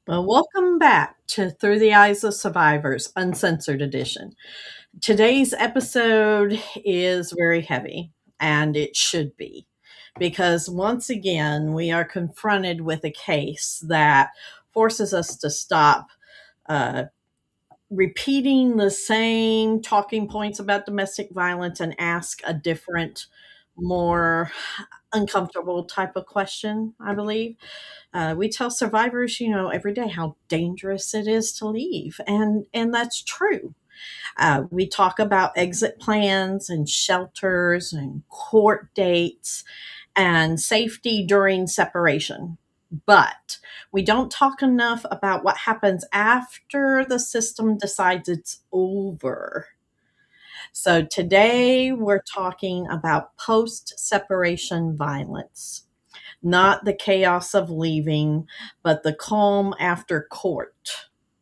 Well, welcome back to Through the Eyes of Survivors, Uncensored Edition. Today's episode is very heavy, and it should be, because once again, we are confronted with a case that forces us to stop uh, repeating the same talking points about domestic violence and ask a different, more uncomfortable type of question, I believe. We tell survivors, every day how dangerous it is to leave, and that's true. We talk about exit plans and shelters and court dates and safety during separation. But we don't talk enough about what happens after the system decides it's over. So today we're talking about post separation violence. Not the chaos of leaving, but the calm after court,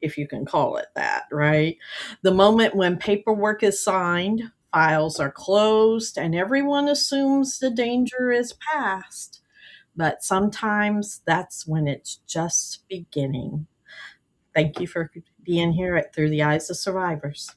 if you can call it that, right? The moment when paperwork is signed, files are closed, and everyone assumes the danger is past. But sometimes that's when it's just beginning. Thank you for being here at Through the Eyes of Survivors.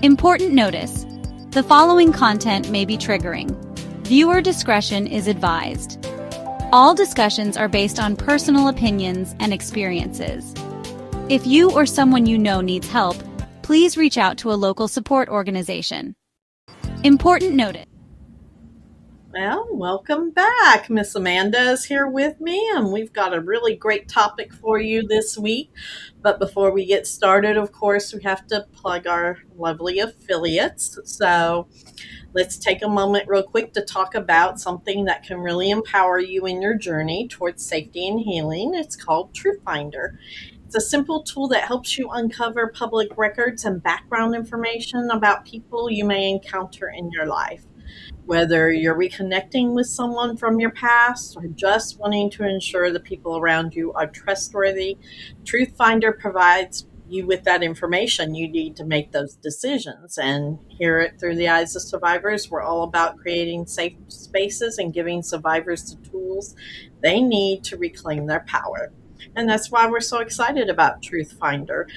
Important notice: the following content may be triggering. Viewer discretion is advised. All discussions are based on personal opinions and experiences. If you or someone you know needs help, please reach out to a local support organization. Important notice. Well, welcome back. Miss Amanda is here with me, and we've got a really great topic for you this week. But before we get started, of course, we have to plug our lovely affiliates. So let's take a moment real quick to talk about something that can really empower you in your journey towards safety and healing. It's called Truth Finder. It's a simple tool that helps you uncover public records and background information about people you may encounter in your life. Whether you're reconnecting with someone from your past or just wanting to ensure the people around you are trustworthy, Truth Finder provides you with that information you need to make those decisions. And here at Through the Eyes of Survivors, we're all about creating safe spaces and giving survivors the tools they need to reclaim their power. And that's why we're so excited about Truth Finder.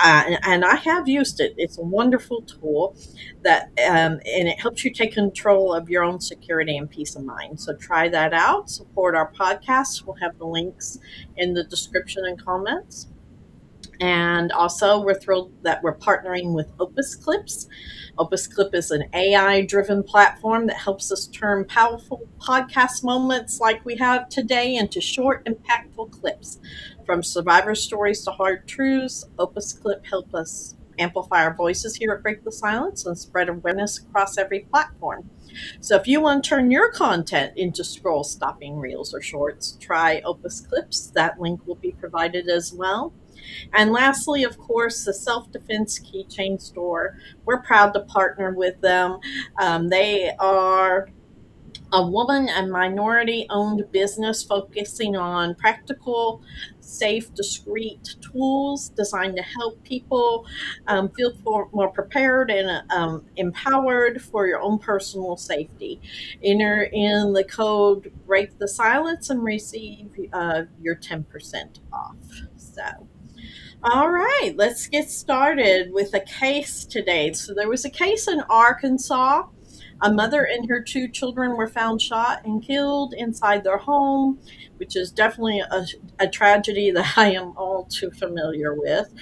And I have used it. It's a wonderful tool and it helps you take control of your own security and peace of mind. So try that out. Support our podcast. We'll have the links in the description and comments. And also, we're thrilled that we're partnering with Opus Clips. Opus Clip is an AI driven platform that helps us turn powerful podcast moments like we have today into short, impactful clips. From survivor stories to hard truths, Opus Clip help us amplify our voices here at Break the Silence and spread awareness across every platform. So if you want to turn your content into scroll stopping reels or shorts, try Opus Clips. That link will be provided as well. And lastly, of course, the Self Defense Keychain Store. We're proud to partner with them. They are a woman and minority owned business focusing on practical, safe, discreet tools designed to help people feel more prepared and empowered for your own personal safety. Enter in the code Break the Silence and receive your 10% off. So, all right, let's get started with a case today. So, there was a case in Arkansas. A mother and her two children were found shot and killed inside their home, which is definitely a tragedy that I am all too familiar with.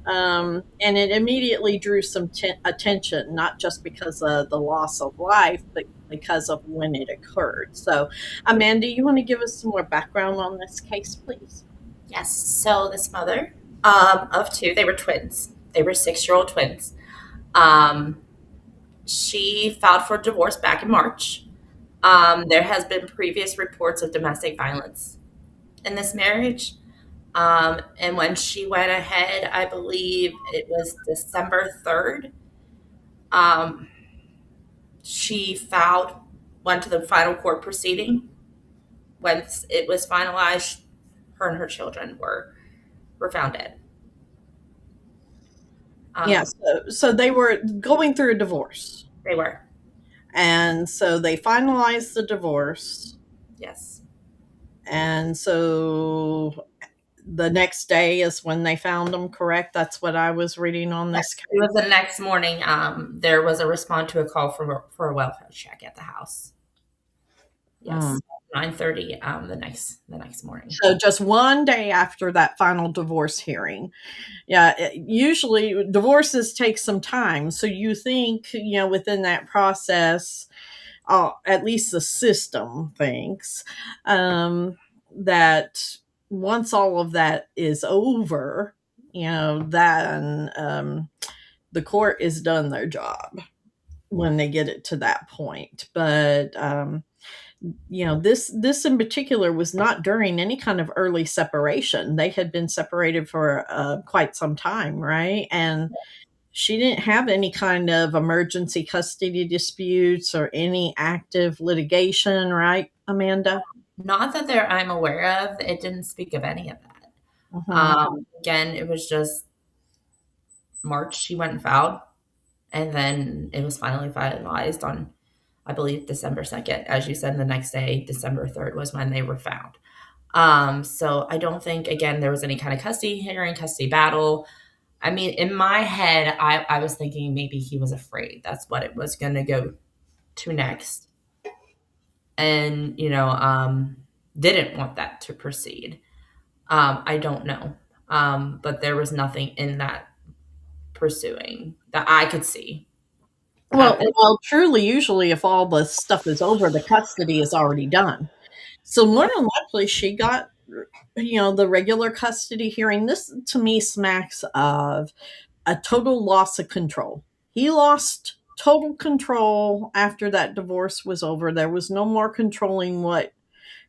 And it immediately drew some attention, not just because of the loss of life, but because of when it occurred. So, Amanda, you want to give us some more background on this case, please? Yes. So this mother of two, they were twins. They were 6-year-old twins. Um, she filed for divorce back in March. There has been previous reports of domestic violence in this marriage. And when she went ahead, I believe it was December 3rd, um, she filed, went to the final court proceeding. Once it was finalized, her and her children were found dead. Yeah, Um, so they were going through a divorce. they were, And so they finalized the divorce. yes. And so the next day is when they found them, correct? That's what I was reading on Yes, this it was case. the next morning. There was a response to a call for a welfare check at the house. Mm. Yes, 9:30. The next morning. So just one day after that final divorce hearing. Yeah, usually divorces take some time. So you think, within that process, at least the system thinks, that once all of that is over, then the court is done their job when they get it to that point. But this in particular was not during any kind of early separation. They had been separated for quite some time, right? And she didn't have any kind of emergency custody disputes or any active litigation, right, Amanda? Not that there I'm aware of. It didn't speak of any of that. Hmm. Again, it was just March. She went and filed, and then it was finally finalized on, I believe, December 2nd. As you said, the next day, December 3rd, was when they were found. So I don't think, again, there was any kind of custody hearing, custody battle. I mean, in my head, I was thinking maybe he was afraid. That's what it was going to go to next. And, didn't want that to proceed. I don't know. But there was nothing in that pursuing that I could see Well, at this. well, truly, usually, if all the stuff is over, the custody is already done. So more than likely, she got, the regular custody hearing. This to me smacks of a total loss of control. He lost total control after that divorce was over. There was no more controlling what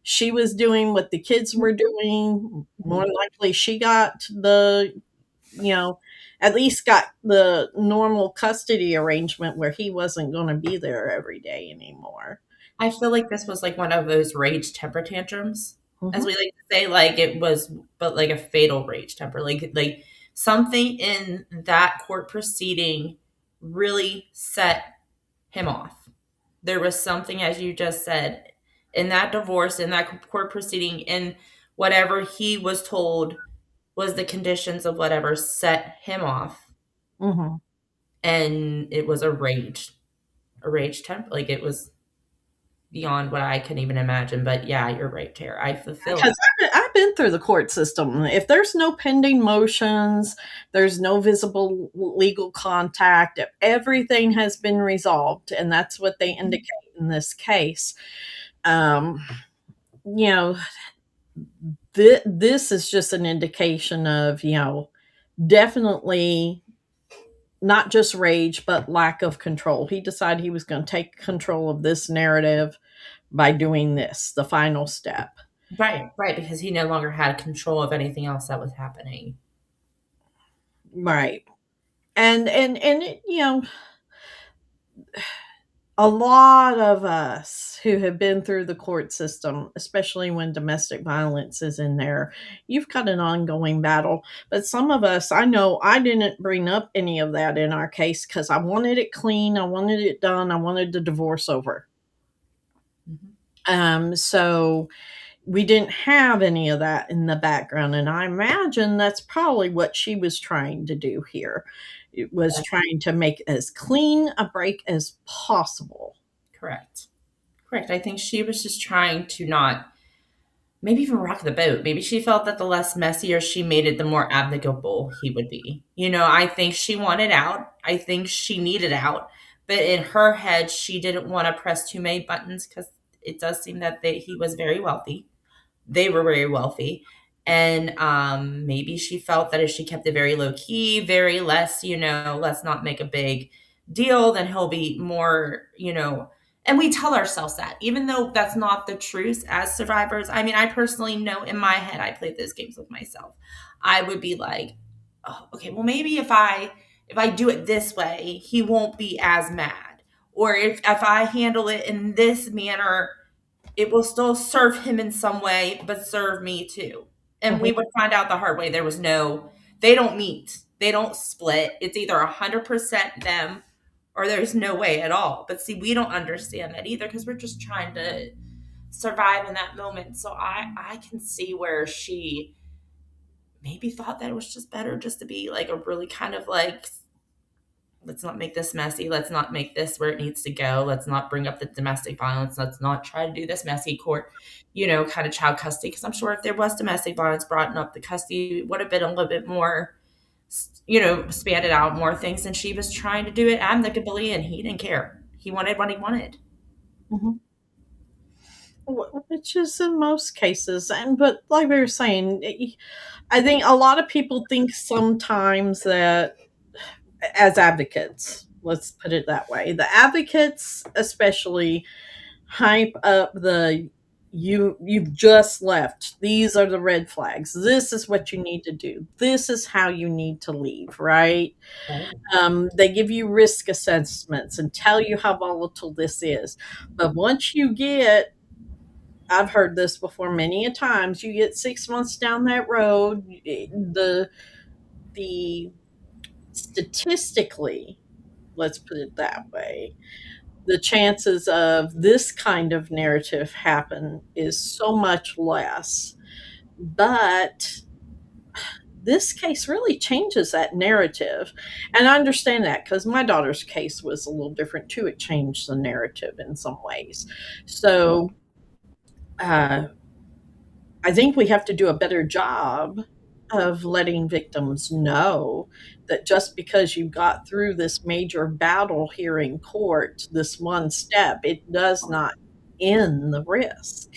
she was doing, what the kids were doing. More than likely, she got you know, at least got the normal custody arrangement where he wasn't going to be there every day anymore. I feel like this was like one of those rage temper tantrums, as Hmm. we like to say, like it was, but like a fatal rage temper. Like something in that court proceeding really set him off. There was something, as you just said, in that divorce, in that court proceeding, in whatever he was told was the conditions of whatever set him off. Hmm. And it was a rage temper. Like it was. beyond what I can even imagine. But yeah, you're right, Tara. I fulfill Because that. I've been through the court system. If there's no pending motions, there's no visible legal contact, if everything has been resolved, and that's what they indicate in this case. Um, you know, this is just an indication of, definitely not just rage, but lack of control. He decided he was going to take control of this narrative by doing this, the final step. Right, right, because he no longer had control of anything else that was happening. Right. And a lot of us who have been through the court system, especially when domestic violence is in there, you've got an ongoing battle. But some of us, I know I didn't bring up any of that in our case because I wanted it clean, I wanted it done, I wanted the divorce over. Mhm. So we didn't have any of that in the background, and I imagine that's probably what she was trying to do here. It was trying to make as clean a break as possible. Correct. Correct. I think she was just trying to not maybe even rock the boat. Maybe she felt that the less messier she made it, the more abnegable he would be. I think she wanted out. I think she needed out. But in her head, she didn't want to press too many buttons because it does seem that he was very wealthy. They were very wealthy. And maybe she felt that if she kept it very low key, very less, let's not make a big deal, then he'll be more, and we tell ourselves that, even though that's not the truth as survivors. I mean, I personally know in my head, I played those games with myself. I would be like, oh, okay, well, maybe if I do it this way, he won't be as mad. Or if I handle it in this manner, it will still serve him in some way, but serve me too. And Mhm, we would find out the hard way. They don't meet, they don't split. It's either 100% them or there's no way at all. But see, we don't understand that either because we're just trying to survive in that moment. So I can see where she maybe thought that it was just better just to be like a really kind of like, let's not make this messy. Let's not make this where it needs to go. Let's not bring up the domestic violence. Let's not try to do this messy court, kind of child custody. Because I'm sure if there was domestic violence brought up, the custody would have been a little bit more, spanned out more things. And she was trying to do it amicably, and he didn't care. He wanted what he wanted. mhm. Which is in most cases, but like we were saying, I think a lot of people think sometimes that as advocates, let's put it that way, the advocates especially hype up the you've just left. These are the red flags. This is what you need to do. This is how you need to leave, right? Right. They give you risk assessments and tell you how volatile this is. But once you get, I've heard this before many a times, you get 6 months down that road, the statistically, let's put it that way, the chances of this kind of narrative happen is so much less. But this case really changes that narrative. And I understand that because my daughter's case was a little different too. It changed the narrative in some ways. So uh, I think we have to do a better job of letting victims know that just because you got through this major battle here in court, this one step, it does not end the risk.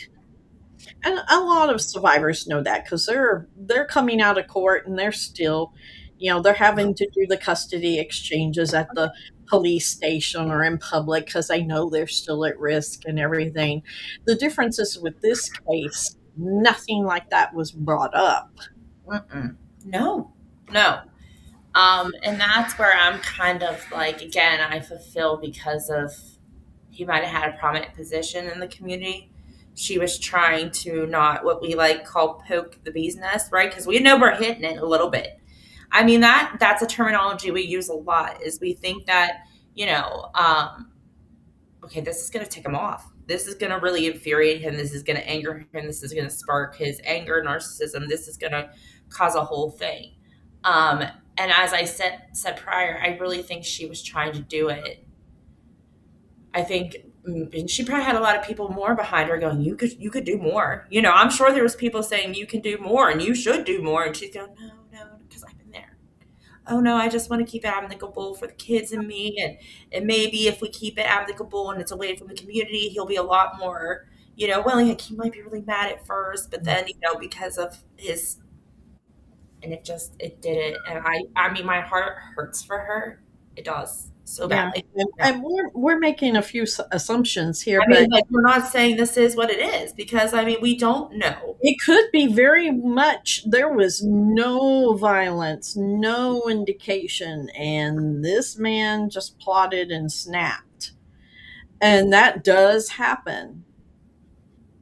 And a lot of survivors know that because they're coming out of court and they're still, they're having to do the custody exchanges at the police station or in public because they know they're still at risk and everything. The difference is with this case, nothing like that was brought up. Mm-mm. No, no. And that's where I'm kind of like, again, I fulfill because of he might have had a prominent position in the community. She was trying to not what we like call poke the bee's nest, right? Because we know we're hitting it a little bit. I mean that's a terminology we use a lot. Is we think that okay, this is going to tick him off. This is going to really infuriate him. This is going to anger him. This is going to spark his anger, narcissism. This is going to cause a whole thing. Um, and as I said prior, I really think she was trying to do it. I think And she probably had a lot of people more behind her going, you could do more. I'm sure there was people saying you can do more and you should do more. And she's going, no, no, because I've been there. Oh no, I just want to keep it amicable for the kids and me. And maybe if we keep it amicable and it's away from the community, he'll be a lot more, willing. Like, he might be really mad at first, but then, because of his, and it didn't. And I mean, my heart hurts for her. It does so Yeah, badly. and we're making a few assumptions here, I mean, but like, we're not saying this is what it is because, I mean, we don't know. it could be very much there was no violence, no indication, and this man just plotted and snapped. And that does happen.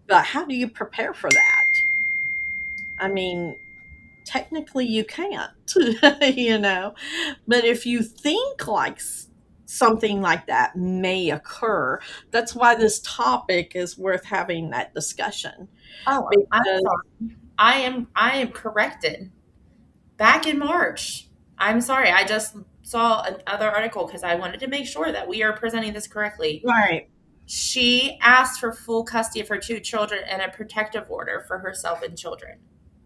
But how do you prepare for that? I mean, technically you can't, you know. But if you think like something like that may occur, that's why this topic is worth having that discussion. Oh, I'm Because sorry. I am corrected. Back in March. I'm sorry. I just saw another article because I wanted to make sure that we are presenting this correctly. right, She asked for full custody of her two children and a protective order for herself and children.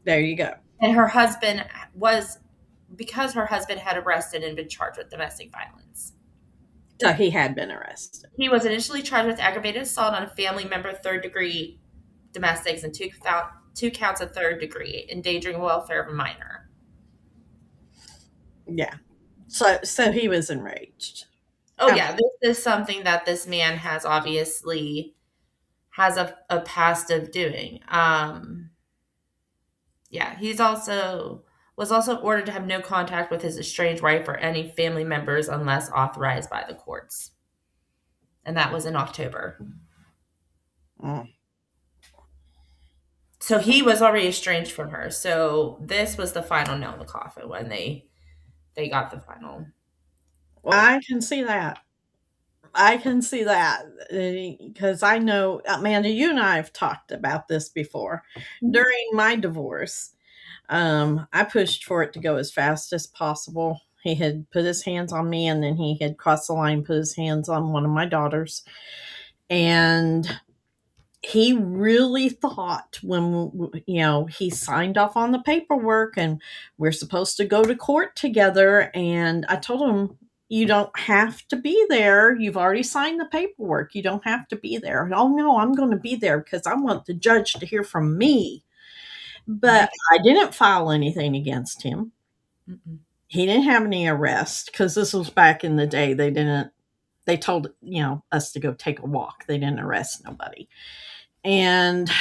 there you go. And her husband was, because her husband had arrested and been charged with domestic violence. So he had been arrested. He was initially charged with aggravated assault on a family member, third degree domestics, and two counts of third degree, endangering the welfare of a minor. Yeah. So he was enraged. Oh Um, yeah, this is something that this man has obviously has a past of doing. Yeah, he's also was also ordered to have no contact with his estranged wife or any family members unless authorized by the courts. And that was in October. mm. So he was already estranged from her. So this was the final nail in the coffin when they got the final. Well, I can see that. I can see that because I know, Amanda, you and I have talked about this before. During my divorce, I pushed for it to go as fast as possible. He had put his hands on me, and then he had crossed the line, put his hands on one of my daughters. And he really thought when, he signed off on the paperwork and we're supposed to go to court together. And I told him, you don't have to be there. You've already signed the paperwork. You don't have to be there. Oh, no, I'm going to be there because I want the judge to hear from me. But I didn't file anything against him. Mm-mm. He didn't have any arrests because this was back in the day. They told, us to go take a walk. They didn't arrest nobody. And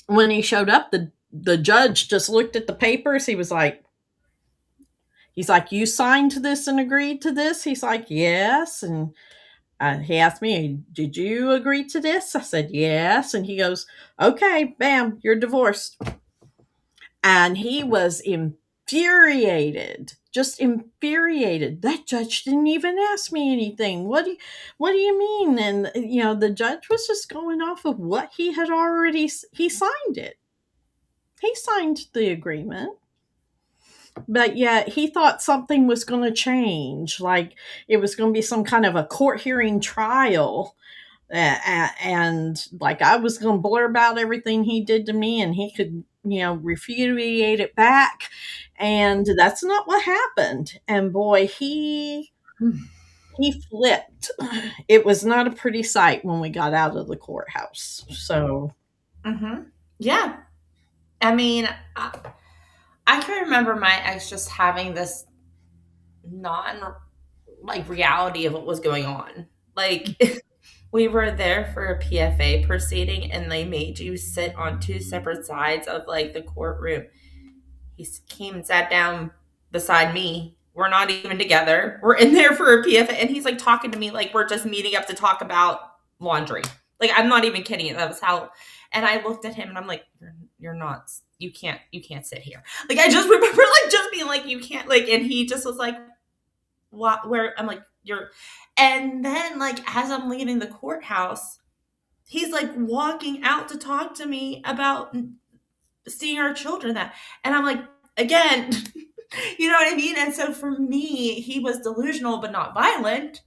when he showed up, the judge just looked at the papers. He's like, you signed this and agreed to this? He's like, yes. And he asked me, did you agree to this? I said, yes. And he goes, okay, bam, you're divorced. And he was infuriated, just infuriated. That judge didn't even ask me anything. What do you mean? And the judge was just going off of what he had already. He signed it. He signed the agreement. But yet he thought something was going to change, like it was going to be some kind of a court hearing trial. And like I was going to blur about everything he did to me and he could, repudiate it back. And that's not what happened. And boy, he flipped. It was not a pretty sight when we got out of the courthouse. So, Mm-hmm. Yeah. I mean, I can remember my ex just having this non like reality of what was going on. Like, we were there for a PFA proceeding and they made you sit on two separate sides of like the courtroom. He came and sat down beside me. We're not even together. We're in there for a PFA and he's like talking to me like we're just meeting up to talk about laundry. Like, I'm not even kidding. That was how. And I looked at him and I'm like, you're not, you can't sit here. Like, I just remember like just being like, you can't, like, and he just was like, what, where, I'm like, you're, and then like as I'm leaving the courthouse, he's like walking out to talk to me about seeing our children, that, and I'm like, again, you know what I mean? And so for me, he was delusional but not violent.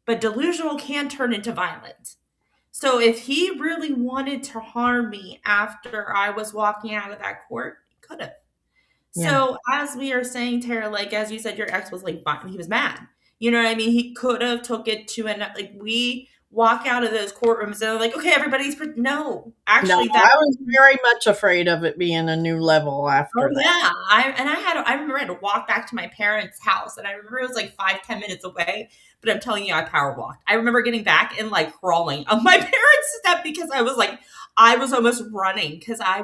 but delusional can turn into violent. So if he really wanted to harm me after I was walking out of that court, he could have. Yeah. So as we are saying, Tara, like as you said, your ex was like he was mad. You know what I mean? He could have took it to an like we walk out of those courtrooms and they're like, okay, everybody's no. No, Actually, that I was very much afraid of it being a new level oh after that. yeah, I remember I had to walk back to my parents' house, and I remember it was like 5-10 minutes away. But I'm telling you, I power walked. I remember getting back and like crawling up my parents' step because I was almost running because I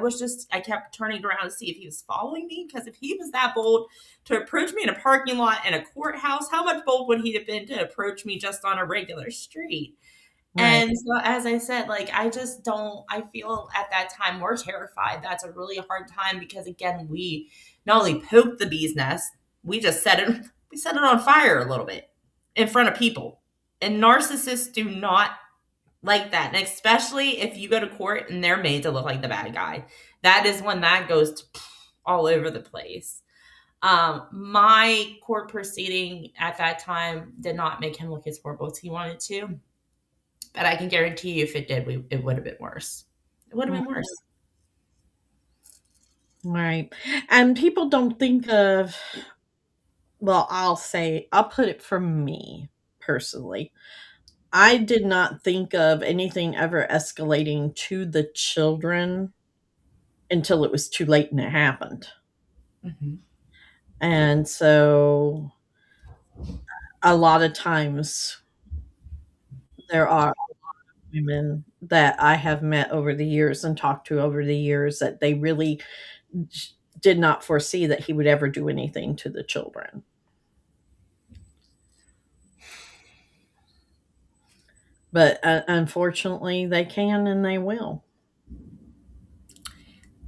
kept turning around to see if he was following me. Because if he was that bold to approach me in a parking lot in a courthouse, how much bold would he have been to approach me just on a regular street? Right. And so, as I said, like, I just don't, I feel at that time we're terrified. That's a really hard time because, again, we not only poked the bee's nest, we set it on fire a little bit in front of people. And narcissists do not like that. And especially if you go to court and they're made to look like the bad guy, that is when that goes to all over the place. My court proceeding at that time did not make him look as horrible as he wanted to. But I can guarantee you if it did, it would have been worse. It would have Mm, been worse. right. And people don't think of, well, I'll put it from me personally. I did not think of anything ever escalating to the children until it was too late and it happened. Mhm. And so a lot of times there are women that I have met over the years and talked to over the years that they really did not foresee that he would ever do anything to the children. But unfortunately, they can and they will.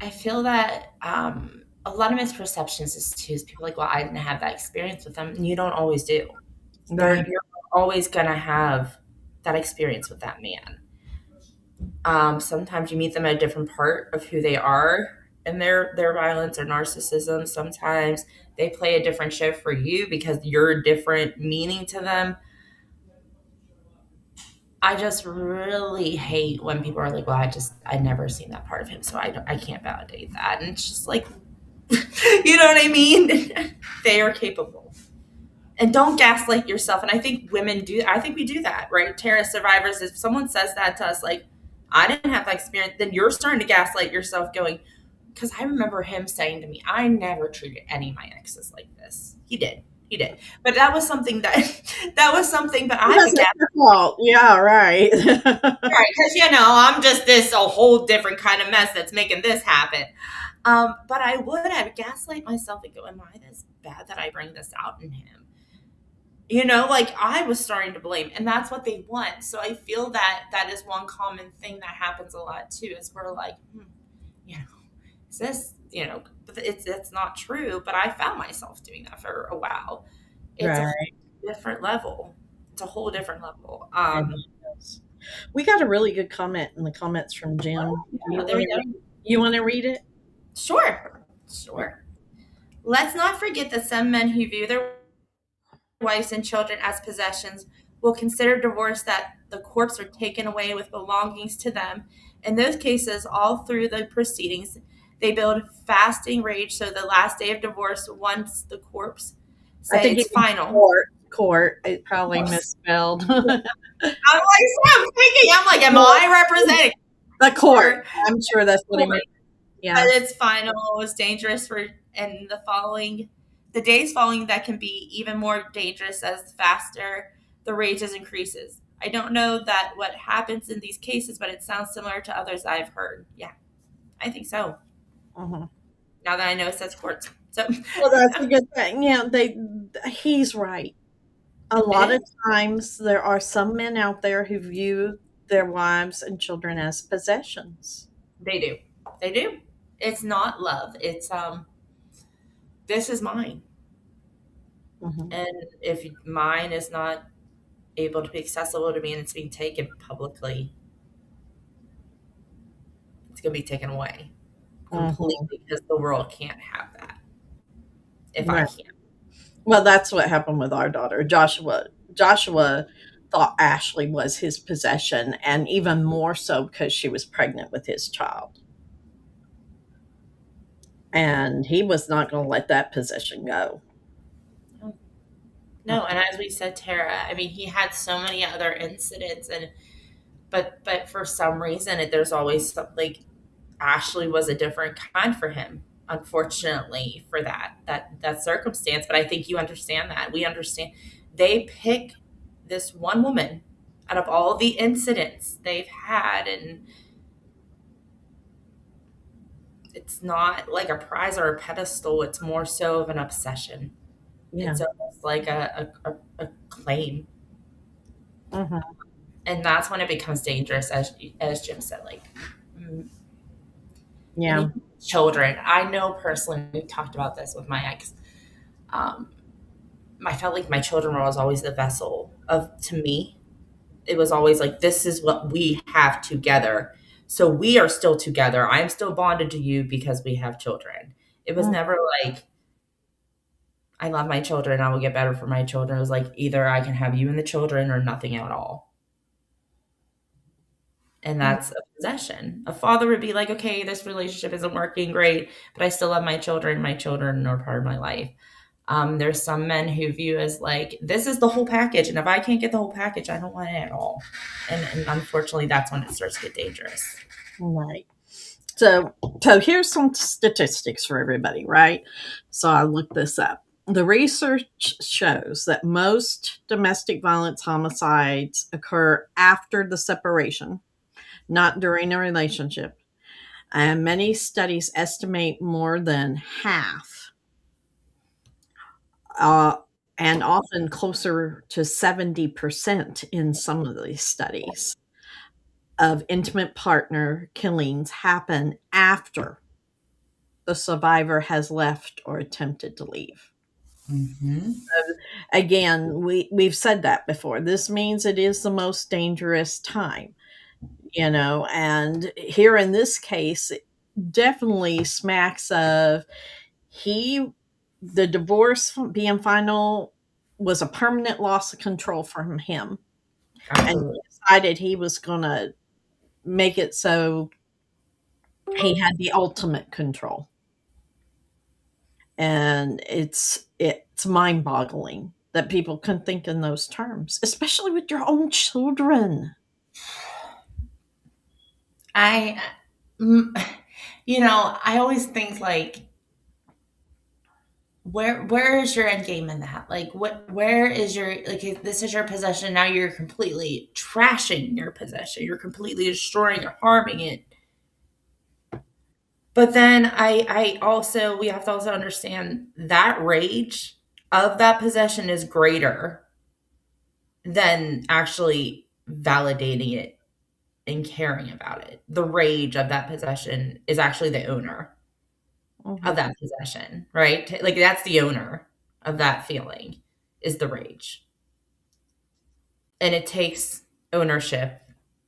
I feel that a lot of misperceptions is too is people are like, well, I didn't have that experience with them. And you don't always do. Right. You're always gonna have that experience with that man. Sometimes you meet them at a different part of who they are and their violence or narcissism. Sometimes they play a different show for you because you're different meaning to them. I just really hate when people are like, "Well, I never seen that part of him, so I can't validate that." And it's just like, you know what I mean? They are capable, and don't gaslight yourself. And I think women do. I think we do that, right? Terrorist survivors. If someone says that to us, like, "I didn't have that experience," then you're starting to gaslight yourself, going, because I remember him saying to me, "I never treated any of my exes like this." He did. He did. But that was something that that was something that I would That's gaslight. your fault. Yeah, right. Right, because I'm just this a whole different kind of mess that's making this happen. But I would have gaslight myself and go, "Am I this bad that I bring this out in him?" Like I was starting to blame, and that's what they want. So I feel that that is one common thing that happens a lot too. Is we're like, you know, is this, but it's not true. But I found myself doing that for a while. It's a whole Right. different level. It's a whole different level. It is. We got a really good comment in the comments from Jim. Yeah, there we go. You want to read it? Sure, sure. Let's not forget that some men who view their wives and children as possessions will consider divorce that the corpse are taken away with belongings to them. In those cases, all through the proceedings, they build fasting rage so the last day of divorce, once the corpse I say think it's it means final. court. Court. It probably Course. misspelled. I'm thinking, I'm like, am I representing The court. her? I'm sure that's what he meant. But Yeah. it's final, is dangerous for, and the days following that can be even more dangerous as faster the rages increases. I don't know that what happens in these cases, but it sounds similar to others I've heard. Yeah, I think so. Mhm. Now that I know it says courts. So Well, that's a good thing. Yeah, he's right. A it lot of is. times there are some men out there who view their wives and children as possessions. They do. They do. It's not love. It's this is mine. Mhm. And if mine is not able to be accessible to me and it's being taken publicly, it's gonna be taken away Mhm. completely because the world can't have that if I Right. can't. Well, that's what happened with our daughter, Joshua. Joshua thought Ashley was his possession, and even more so because she was pregnant with his child. And he was not going to let that possession go. No, no, and as we said, Tara, I mean, he had so many other incidents, and but for some reason, there's always like Ashley was a different kind for him. Unfortunately, for that circumstance, but I think you understand that. We understand. They pick this one woman out of all the incidents they've had, and it's not like a prize or a pedestal. It's more so of an obsession. Yeah. It's almost like a claim, Hmm. and that's when it becomes dangerous, as Jim said. Like, mm, and Yeah. even children. I know personally, we talked about this with my ex. Um, I felt like my children were always the vessel of to me. It was always like this is what we have together. So we are still together. I'm still bonded to you because we have children. It was Mm. never like I love my children, I will get better for my children. It was like either I can have you and the children or nothing at all. And Mm. that's a possession. A father would be like, okay, this relationship isn't working great, but I still love my children. My children are part of my life. There's some men who view as like, this is the whole package. And if I can't get the whole package, I don't want it at all. And unfortunately, that's when it starts to get dangerous. Right. So, so here's some statistics for everybody, right? So I looked this up. The research shows that most domestic violence homicides occur after the separation, not during a relationship. And many studies estimate more than half, uh, and often closer to 70% in some of these studies, of intimate partner killings happen after the survivor has left or attempted to leave. Mm-hmm. Again, we've said that before. This means it is the most dangerous time, and here in this case, it definitely smacks of he the divorce being final was a permanent loss of control from him, and he Absolutely. decided he was going to make it so he had the ultimate control. And it's mind-boggling that people can think in those terms, especially with your own children. I, mm, I always think like, where is your end game in that? Like, where is your like? If this is your possession, now you're completely trashing your possession. You're completely destroying or harming it. But then I also we have to also understand that rage of that possession is greater than actually validating it and caring about it. The rage of that possession is actually the owner of Mhm. that possession, right? Like that's the owner of that feeling is the rage. And it takes ownership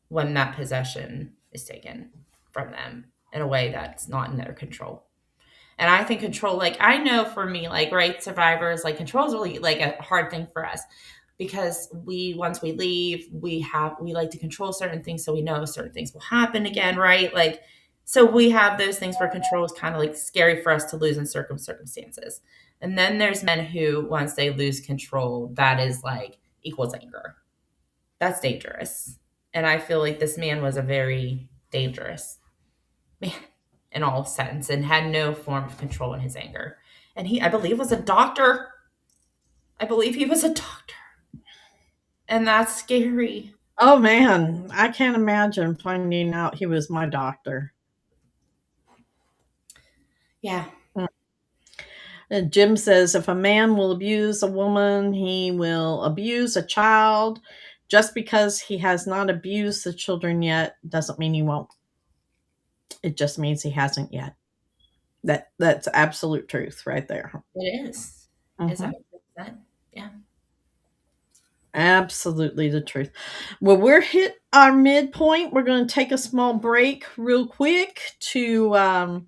when that possession is taken from them in a way that's not in their control. And I think control, like I know for me, like right, survivors, like control is really like a hard thing for us because we once we leave, we like to control certain things so we know certain things will happen again, right? Like so we have those things where control is kind of like scary for us to lose in circumstances. And then there's men who once they lose control, that is like equals anger. That's dangerous. And I feel like this man was a very dangerous man in all sense and had no form of control in his anger. And he, I believe, was a doctor. I believe he was a doctor. And that's scary. Oh man, I can't imagine finding out he was my doctor. Yeah. Mm. And Jim says if a man will abuse a woman, he will abuse a child. Just because he has not abused the children yet doesn't mean he won't. It just means he hasn't yet. That's absolute truth right there. It is. It's Mhm. 100%. Yeah. Absolutely the truth. Well, we're hit our midpoint. We're going to take a small break real quick to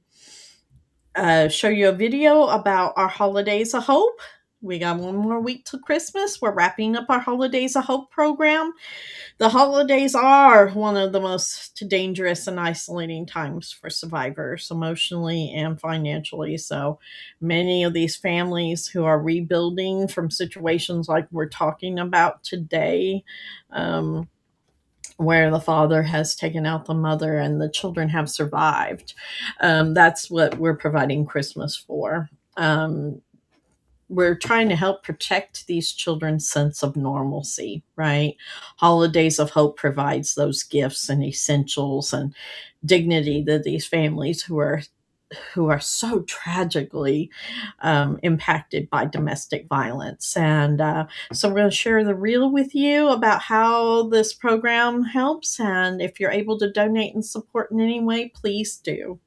show you a video about our holidays of hope. We got one more week till Christmas. We're wrapping up our Holidays of Hope program. The holidays are one of the most dangerous and isolating times for survivors, emotionally and financially. So many of these families who are rebuilding from situations like we're talking about today, where the father has taken out the mother and the children have survived. That's what we're providing Christmas for. We're trying to help protect these children's sense of normalcy, right? Holidays of Hope provides those gifts and essentials and dignity to these families who are so tragically impacted by domestic violence. And so we're going to share the reel with you about how this program helps. And if you're able to donate and support in any way, please do.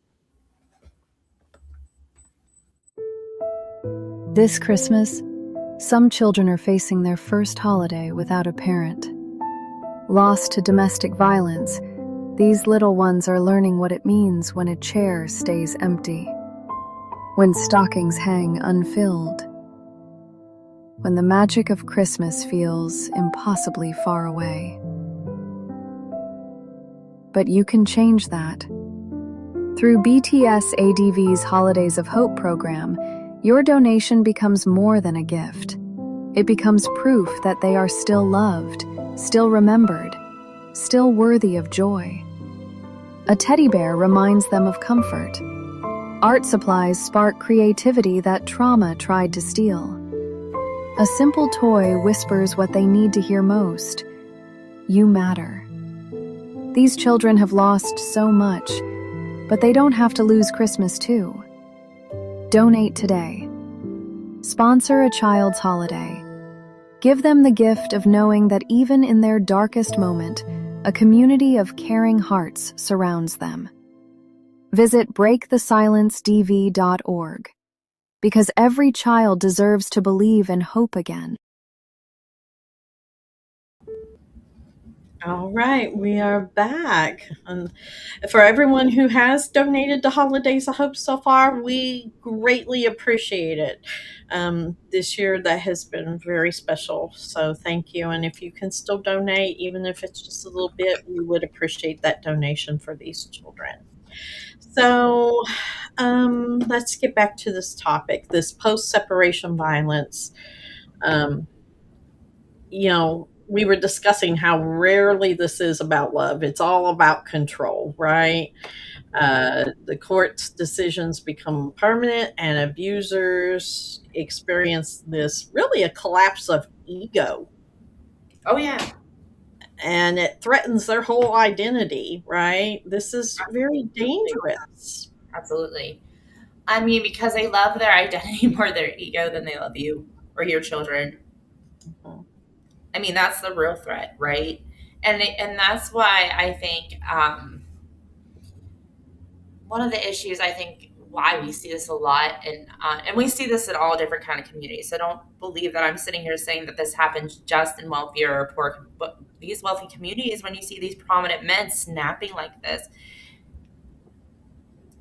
This Christmas, some children are facing their first holiday without a parent. Lost to domestic violence, these little ones are learning what it means when a chair stays empty, when stockings hang unfilled, when the magic of Christmas feels impossibly far away. But you can change that. Through BTS ADV's Holidays of Hope program, your donation becomes more than a gift. It becomes proof that they are still loved, still remembered, still worthy of joy. A teddy bear reminds them of comfort. Art supplies spark creativity that trauma tried to steal. A simple toy whispers what they need to hear most: you matter. These children have lost so much, but they don't have to lose Christmas too. Donate today. Sponsor a child's holiday. Give them the gift of knowing that even in their darkest moment, a community of caring hearts surrounds them. Visit breakthesilencedv.org, because every child deserves to believe in hope again. All right, we are back. And for everyone who has donated to Holidays of Hope so far, we greatly appreciate it. This year, that has been very special. So thank you. And if you can still donate, even if it's just a little bit, we would appreciate that donation for these children. So let's get back to this topic, this post separation violence. Um, we were discussing how rarely this is about love. It's all about control, right? The court's decisions become permanent, and abusers experience this really a collapse of ego, Oh yeah, and it threatens their whole identity, right? This is very absolutely, dangerous. absolutely. I mean, because they love their identity more their ego than they love you or your children. Mhm. I mean, that's the real threat, right? And that's why I think one of the issues I think why we see this a lot, and we see this in all different kind of communities. So don't believe that I'm sitting here saying that this happens just in wealthier or poor, but these wealthy communities, when you see these prominent men snapping like this,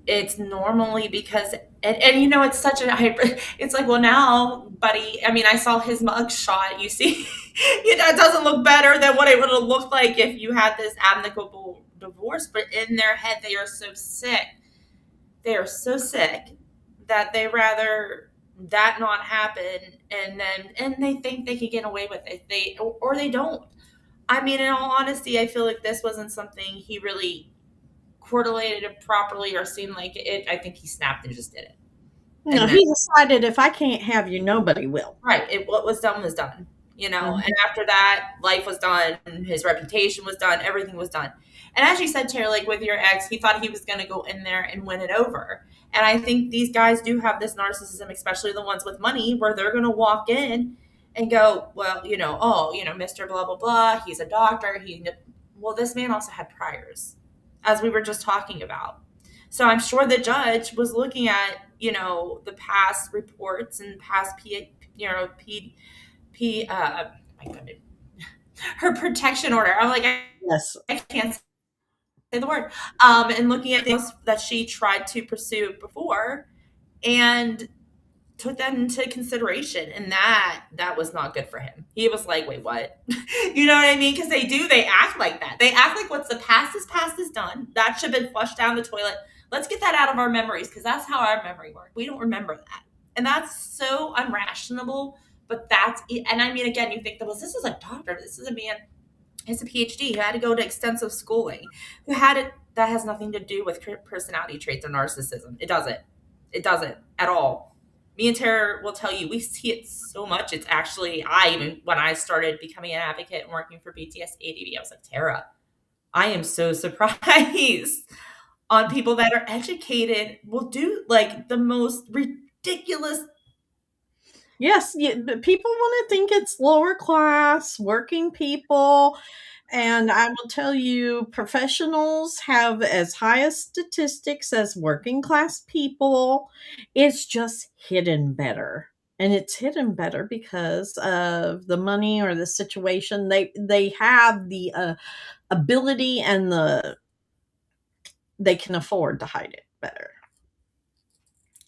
it's normally because and it's such a hyper, it's like, well, now buddy, I mean, I saw his mug shot, you see. It doesn't look better than what it would have looked like if you had this amicable divorce, but in their head they are so sick that they rather that not happen, and they think they can get away with it, or they don't. I mean, in all honesty, I feel like this wasn't something he really correlated it properly or seemed like it. I think he snapped and just did it. No, And then, he decided if I can't have you, nobody will. right, what was done was done, Mhm. and after that, life was done, his reputation was done, everything was done. And as you said, Tara, like with your ex, he thought he was going to go in there and win it over. And I think these guys do have this narcissism, especially the ones with money, where they're going to walk in and go, well, oh, Mr. Blah, blah, blah, he's a doctor. Well, this man also had priors, as we were just talking about. So I'm sure the judge was looking at, the past reports and past my goodness, her protection order. I'm like, Yes. I can't say the word. And looking at things that she tried to pursue before, and took that into consideration, and that was not good for him. He was like, wait, what? You know what I mean? Because they act like that. They act like what's the past is done. That should have been flushed down the toilet. Let's get that out of our memories, because that's how our memory works. We don't remember that, and that's so unrational. But that's it. And I mean, again, you think that, well, this is a doctor, this is a man, he's a PhD who had to go to extensive schooling, who had it. That has nothing to do with personality traits or narcissism. It doesn't at all. Me and Tara will tell you, we see it so much. It's actually, I even, when I started becoming an advocate and working for BTS ADV, I was like, Tara, I am so surprised on people that are educated will do like the most ridiculous. Yes, but people want to think it's lower class, working people. And I will tell you, professionals have as high a statistics as working class people. It's just hidden better. And it's hidden better because of the money or the situation. They have the ability and they can afford to hide it better.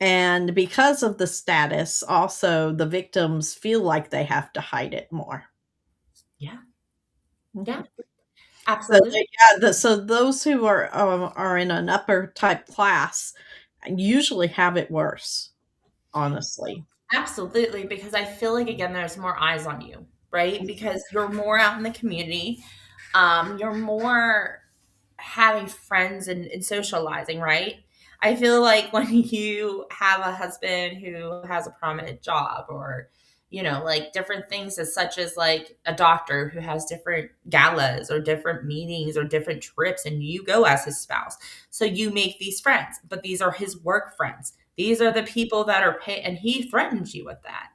And because of the status, also the victims feel like they have to hide it more. Yeah, yeah, Mhm. So absolutely. so those who are in an upper type class usually have it worse, honestly. Absolutely, because I feel like again, there's more eyes on you, right? Because you're more out in the community, you're more having friends and socializing, right? I feel like when you have a husband who has a prominent job, or like different things, as such as like a doctor who has different galas or different meetings or different trips, and you go as his spouse, so you make these friends, but these are his work friends. These are the people that are pay, and he threatens you with that.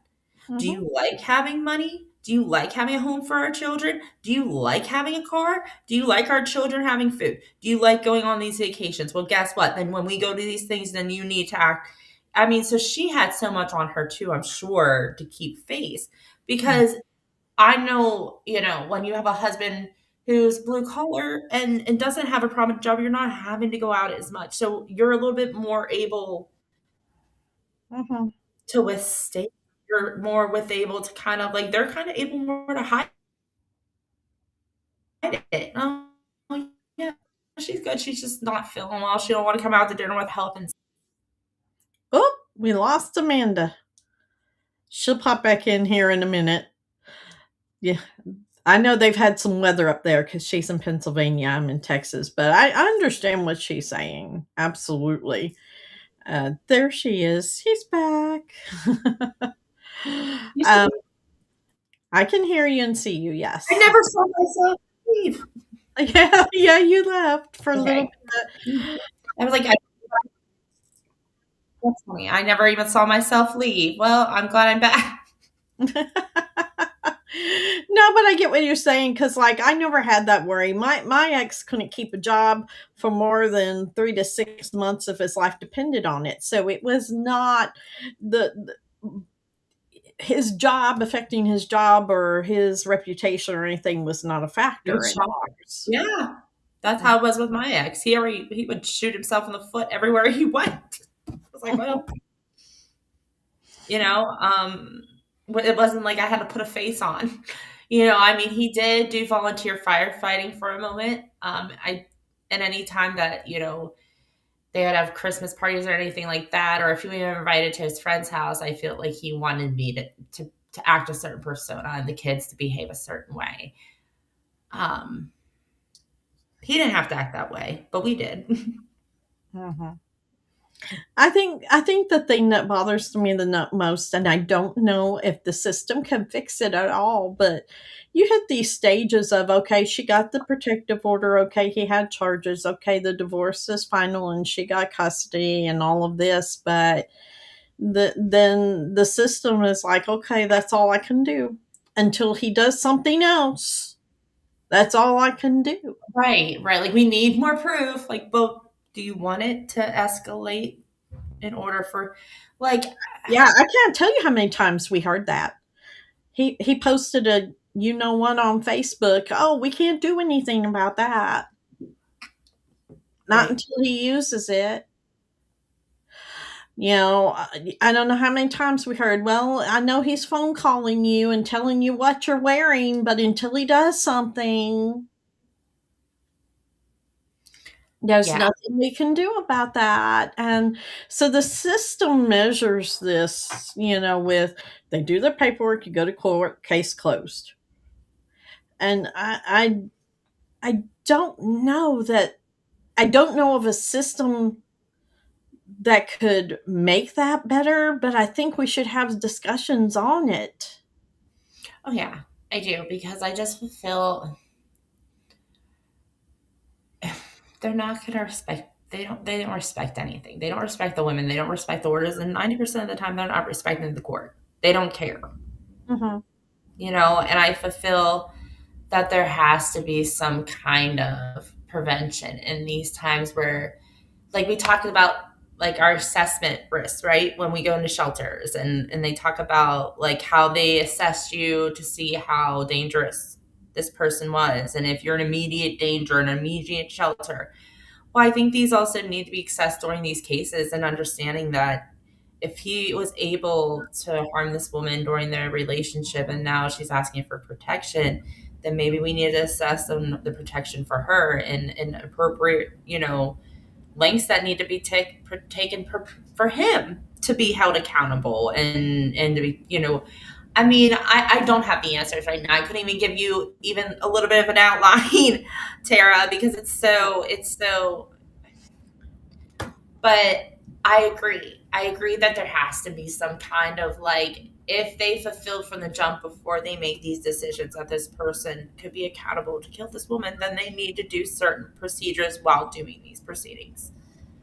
Do Mhm, you like having money? Do you like having a home for our children? Do you like having a car? Do you like our children having food? Do you like going on these vacations? Well, guess what? Then when we go to these things, then you need to act. I mean, so she had so much on her too, I'm sure, to keep face, mm, because I know, when you have a husband who's blue collar and doesn't have a prominent job, you're not having to go out as much. So you're a little bit more able mhm. to withstand. You're more with able to kind of like, they're kind of able more to hide it. Oh, yeah, she's good. She's just not feeling well. She don't want to come out to dinner with help. And Oh, we lost Amanda. She'll pop back in here in a minute. Yeah, I know they've had some weather up there because she's in Pennsylvania. I'm in Texas, but I understand what she's saying. Absolutely. There she is. She's back. you see, um, I can hear you and see you. I Yes. never saw myself leave. Yeah, yeah. You left for a little Okay. I was like, that's funny. I never even saw myself leave. Well, I'm glad I'm back. bit. No, but I get what you're saying because, like, I never had that worry. My ex couldn't keep a job for more than 3 to 6 months if his life depended on it. So it was not the his job affecting his job or his reputation or anything was not a factor Good in shot. ours. Yeah. That's how it was with my ex. He would shoot himself in the foot everywhere he went. I was like, well, you know, um, it wasn't like I had to put a face on. I mean, he did do volunteer firefighting for a moment. And any time that, they would have Christmas parties or anything like that, or if he was invited to his friend's house, I feel like he wanted me to act a certain persona and the kids to behave a certain way. Um, he didn't have to act that way, but we did. Mhm. I think the thing that bothers me most, and I don't know if the system can fix it at all, but you hit these stages of, okay, she got the protective order, okay, he had charges, okay, the divorce is final, and she got custody, and all of this, but then the system is like, okay, that's all I can do until he does something else. That's all I can do. Right, right. Like we need more proof. Like, but do you want it to escalate in order for, like, Yeah, I can't tell you how many times we heard that. He posted a one on Facebook. Oh, we can't do anything about that. Not right? until he uses it. I don't know how many times we heard, well, I know he's phone calling you and telling you what you're wearing, but until he does something, there's Yeah. nothing we can do about that. And so the system measures this, with they do their paperwork, you go to court, case closed. And I don't know that I don't know of a system that could make that better, but I think we should have discussions on it. Oh yeah, I do because I just feel they're not going to respect. They don't respect anything. They don't respect the women. They don't respect the orders, and 90% of the time they're not respecting the court. They don't care, Mhm. And I fulfill that there has to be some kind of prevention in these times where, like we talked about, like our assessment risks, right? When we go into shelters and they talk about like how they assess you to see how dangerous this person was. And if you're in immediate danger, an immediate shelter. Well, I think these also need to be assessed during these cases and understanding that if he was able to harm this woman during their relationship and now she's asking for protection, then maybe we need to assess the protection for her and appropriate, lengths that need to be taken for him to be held accountable and to be, I mean, I don't have the answers right now. I couldn't even give you even a little bit of an outline, Tara, because it's so but I agree. I agree that there has to be some kind of like, if they fulfilled from the jump before they make these decisions that this person could be accountable to kill this woman, then they need to do certain procedures while doing these proceedings.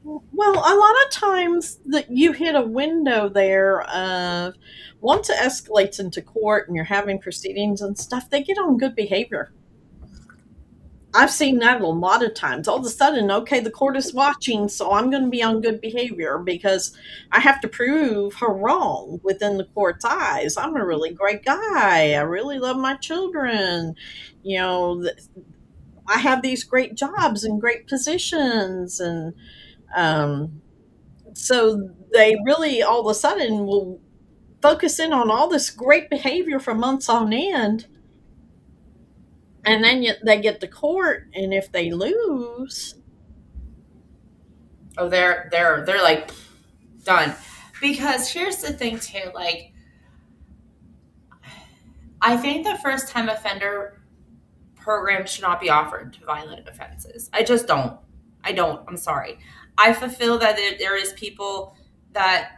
Well, a lot of times that you hit a window there of once it escalates into court and you're having proceedings and stuff, they get on good behavior. I've seen that a lot of times. All of a sudden, okay, the court is watching, so I'm going to be on good behavior because I have to prove her wrong within the court's eyes. I'm a really great guy. I really love my children. You know, I have these great jobs and great positions. And um, so they really all of a sudden will focus in on all this great behavior for months on end. And then they get to court, and if they lose, Oh, they're like done. Because here's the thing too, like I think the first time offender program should not be offered to violent offenses. I just don't. I don't. I'm sorry. I fulfill that there is people that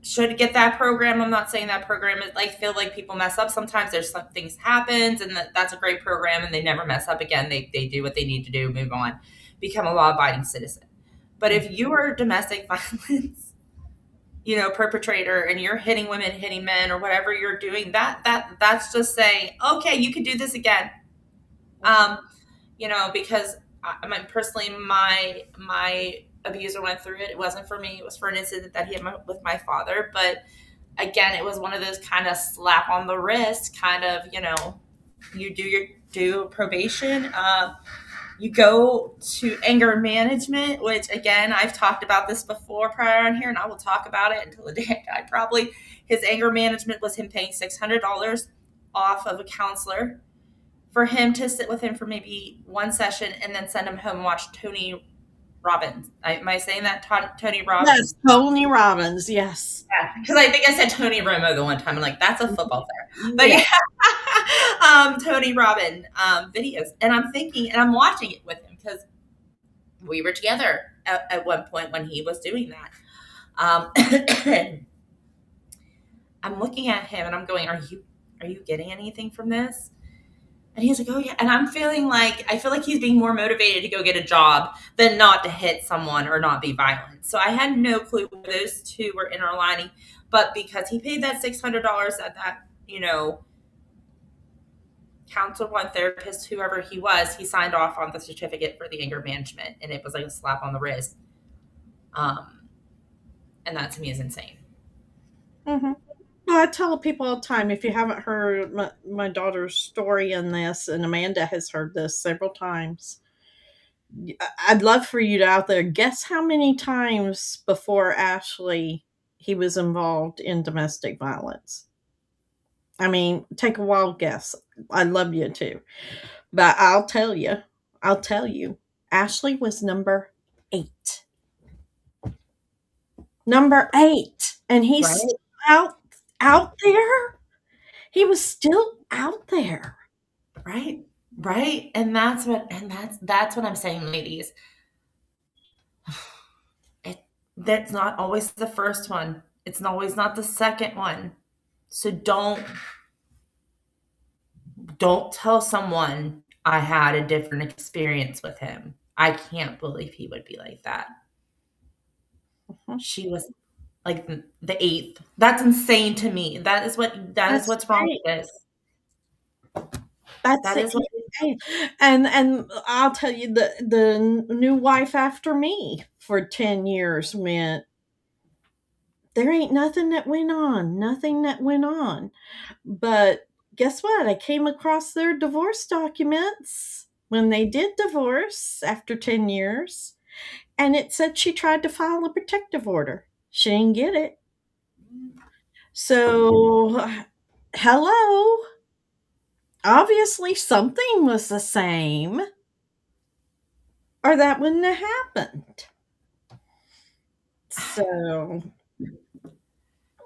should get that program. I'm not saying that program is like feel like people mess up. Sometimes there's some things happens and that's a great program and they never mess up again. They do what they need to do, move on, become a law abiding citizen. But if you are domestic violence, perpetrator and you're hitting women, hitting men, or whatever you're doing, that's just saying, okay, you can do this again. Um, because I mean, personally, my abuser went through it. It wasn't for me. It was for an incident that he had with my father. But again, it was one of those kind of slap on the wrist, kind of, you do probation. You go to anger management, which again, I've talked about this before prior on here, and I will talk about it until the day I die probably. His anger management was him paying $600 off of a counselor for him to sit with him for maybe one session and then send him home and watch Tony Robbins. Am I saying that? Tony yes, Robbins? Tony Robbins, yes. Yeah, because I think I said Tony Romo the one time. I'm like, that's a football player. But Yeah. yeah, Tony Robbins videos. And I'm thinking, and I'm watching it with him because we were together at one point when he was doing that. I'm looking at him and I'm going, are you getting anything from this? And he's like, oh yeah. And I'm feeling like, I feel like he's being more motivated to go get a job than not to hit someone or not be violent. So I had no clue where those two were interlining. But because he paid that $600 at that, counselor, one therapist, whoever he was, he signed off on the certificate for the anger management. And it was like a slap on the wrist. And that to me is insane. Mm-hmm. Well, I tell people all the time, if you haven't heard my daughter's story in this, and Amanda has heard this several times, I'd love for you to out there guess how many times before Ashley he was involved in domestic violence. I mean, take a wild guess. I love you too. But I'll tell you, Ashley was number 8. Number 8. And he's Right, still out there. He was still out there. right, right. And that's what I'm saying, ladies. It, that's not always the first one. It's always not the second one. So don't tell someone I had a different experience with him. I can't believe he would be like that. Mhm. She was like the eighth. That's insane to me. That is That's what's wrong right. with this. That's That it. is what And I'll tell you, the new wife after me for 10 years went, there ain't nothing that went on, nothing that went on. But guess what? I came across their divorce documents when they did divorce after 10 years, and it said she tried to file a protective order. She didn't get it. So, hello. Obviously, something was the same, or that wouldn't have happened. So,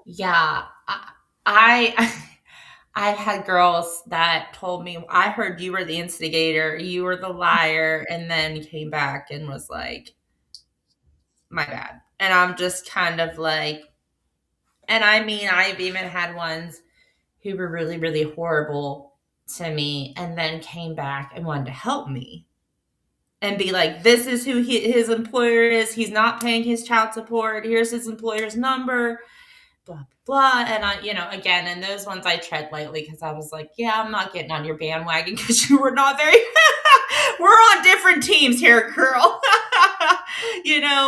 yeah. I I've had girls that told me, I heard you were the instigator, you were the liar, and then came back and was like, my bad. And I'm just kind of like, and I mean, I've even had ones who were really, really horrible to me and then came back and wanted to help me and be like, this is who his employer is. He's not paying his child support. Here's his employer's number, blah, blah. And again, and those ones I tread lightly because I was like, yeah, I'm not getting on your bandwagon because you were not very, we're on different teams here, girl.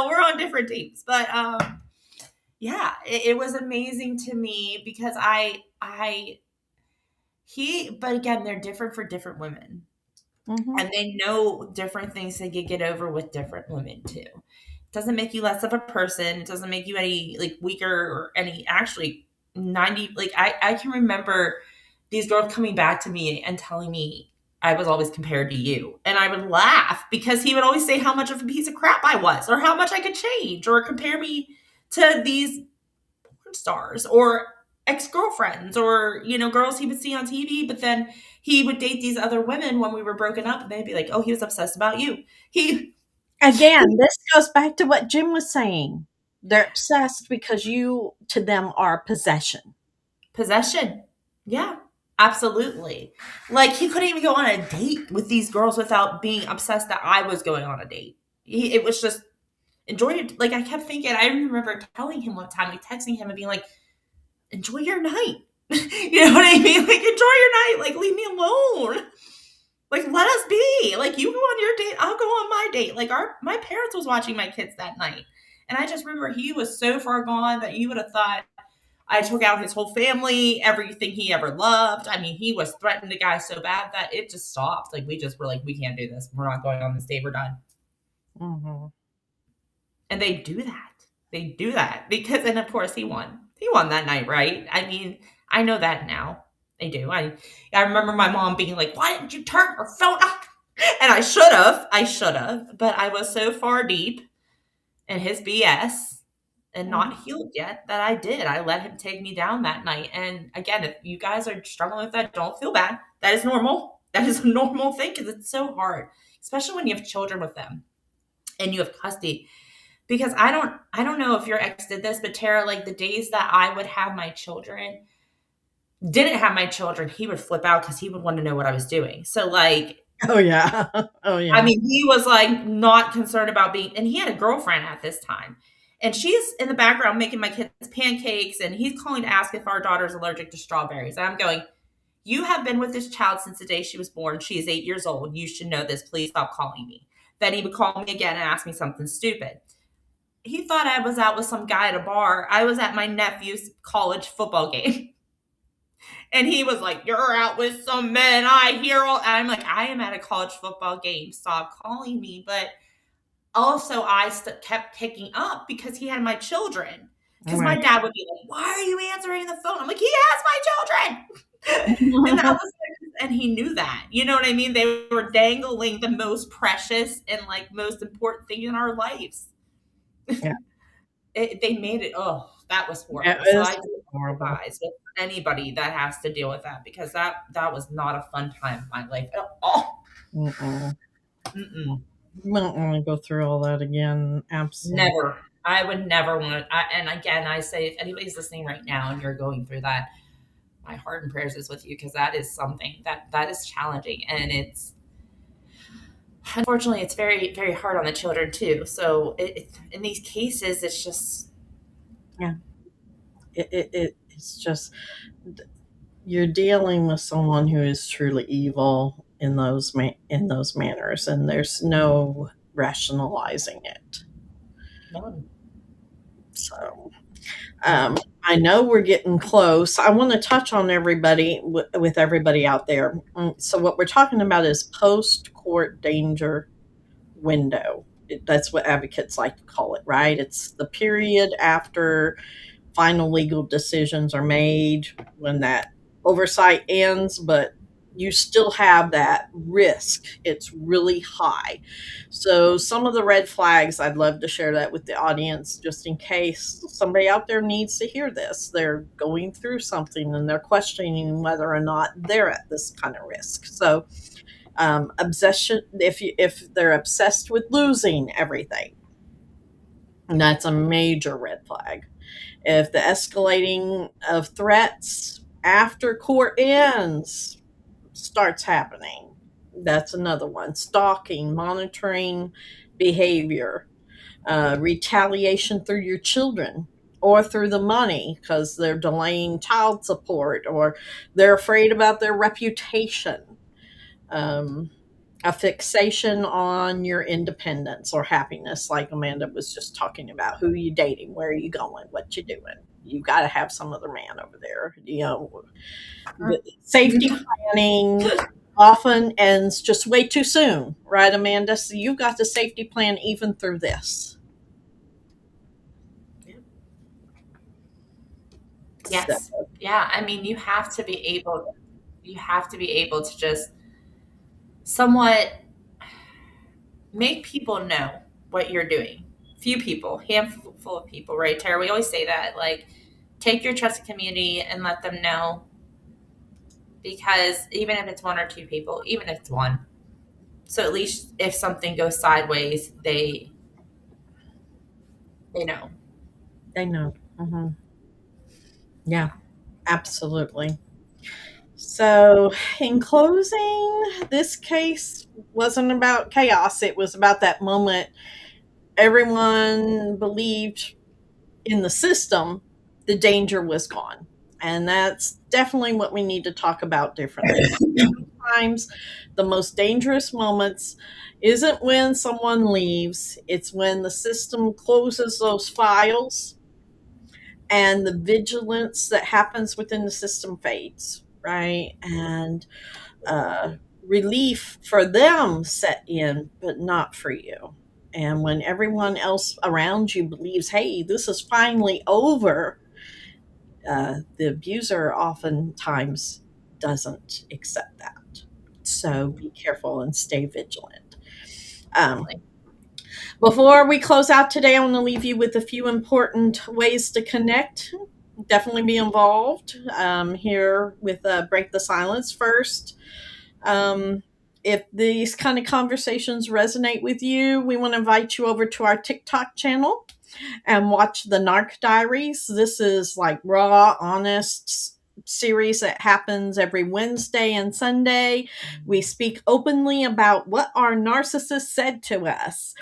We're on different teams. But yeah, it was amazing to me because but again, they're different for different women. mhm. And they know different things they could get over with different women too. It doesn't make you less of a person. It doesn't make you any like weaker or any actually 90 like I can remember these girls coming back to me and telling me I was always compared to you. And I would laugh because he would always say how much of a piece of crap I was or how much I could change or compare me to these porn stars or ex-girlfriends or girls he would see on TV, but then he would date these other women when we were broken up and they'd be like, oh, he was obsessed about you. he Again, this goes back to what Jim was saying. They're obsessed because you, to them, are possession. Possession. Yeah, absolutely. Like he couldn't even go on a date with these girls without being obsessed that I was going on a date. It was just enjoy it. Like I kept thinking, I remember telling him one time, like texting him and being like, enjoy your night. You know what I mean? Like, enjoy your night. Like, leave me alone. Like, let us be. Like, you go on your date, I'll go on my date. Like, my parents was watching my kids that night. And I just remember he was so far gone that you would have thought I took out his whole family, everything he ever loved. I mean, he was threatening the guy so bad that it just stopped. Like, we just were like, we can't do this. We're not going on this date. We're done. Mhm. And they do that. They do that because, and of course, he won. He won that night, right? I mean, I know that now. I do. I remember my mom being like, "Why didn't you turn your phone off?" And I should have. I should have. But I was so far deep in his BS and Mhm. not healed yet that I did. I let him take me down that night. And again, if you guys are struggling with that, don't feel bad. That is normal. That is a normal thing because it's so hard, especially when you have children with them and you have custody. Because I don't know if your ex did this, but Tara, like the days that I would have my children, didn't have my children, he would flip out because he would want to know what I was doing. So like, Oh, yeah. Oh, I yeah. mean, he was like not concerned about being, and he had a girlfriend at this time. And she's in the background making my kids pancakes, and he's calling to ask if our daughter's allergic to strawberries. And I'm going, you have been with this child since the day she was born. She is 8 years old. You should know this. Please stop calling me. Then he would call me again and ask me something stupid. He thought I was out with some guy at a bar. I was at my nephew's college football game. And he was like, "You're out with some men. I hear all." And I'm like, "I am at a college football game. Stop calling me." But also, kept picking up because he had my children. Because my Right. dad would be like, "Why are you answering the phone?" I'm like, "He has my children." And that was, and he knew that. You know what I mean? They were dangling the most precious and like most important thing in our lives. Yeah, They made it. Oh, that was it horrible. So I is do horrible. empathize with anybody that has to deal with that because that was not a fun time in my life at all. Mm-mm. Mm-mm. You don't want to go through all that again. Absolutely. Never. I would never want. And again, I say if anybody's listening right now and you're going through that, my heart and prayers is with you because that is something that is challenging, and it's unfortunately it's very very hard on the children too. So in these cases, it's just Yeah. It's just you're dealing with someone who is truly evil in in those manners, and there's no rationalizing it. no. So, I know we're getting close. I want to touch on everybody with everybody out there. So, what we're talking about is post court danger window. That's what advocates like to call it, right? It's the period after final legal decisions are made when that oversight ends, but you still have that risk. It's really high. So, some of the red flags, I'd love to share that with the audience just in case somebody out there needs to hear this. They're going through something and they're questioning whether or not they're at this kind of risk. So, obsession, if they're obsessed with losing everything, that's a major red flag. If the escalating of threats after court ends starts happening, that's another one. Stalking, monitoring behavior, retaliation through your children or through the money because they're delaying child support or they're afraid about their reputation. Um, a fixation on your independence or happiness, like Amanda was just talking about. Who are you dating? Where are you going? What you doing? You got to have some other man over there. Safety planning often ends just way too soon, right, Amanda? So you've got the safety plan even through this. So, Yes. Yeah. I mean, you have to be able to just somewhat make people know what you're doing. Few people, handful of people, right, Tara? We always say that. Like, take your trusted community and let them know because even if it's one or two people, even if it's one, so at least if something goes sideways, they know. they know. Yeah, absolutely. So, in closing, this case wasn't about chaos. It was about that moment everyone believed in the system, the danger was gone. And that's definitely what we need to talk about differently. Sometimes the most dangerous moments isn't when someone leaves, it's when the system closes those files and the vigilance that happens within the system fades, right? And uh, relief for them set in, but not for you. And when everyone else around you believes, hey, this is finally over, the abuser oftentimes doesn't accept that. So be careful and stay vigilant. Um, Definitely. Before we close out today, I want to leave you with a few important ways to connect. Definitely be involved here with Break the Silence first. Um, if these kind of conversations resonate with you, we want to invite you over to our TikTok channel and watch the Narc Diaries. This is like raw, honest series that happens every Wednesday and Sunday. We speak openly about what our narcissist said to us.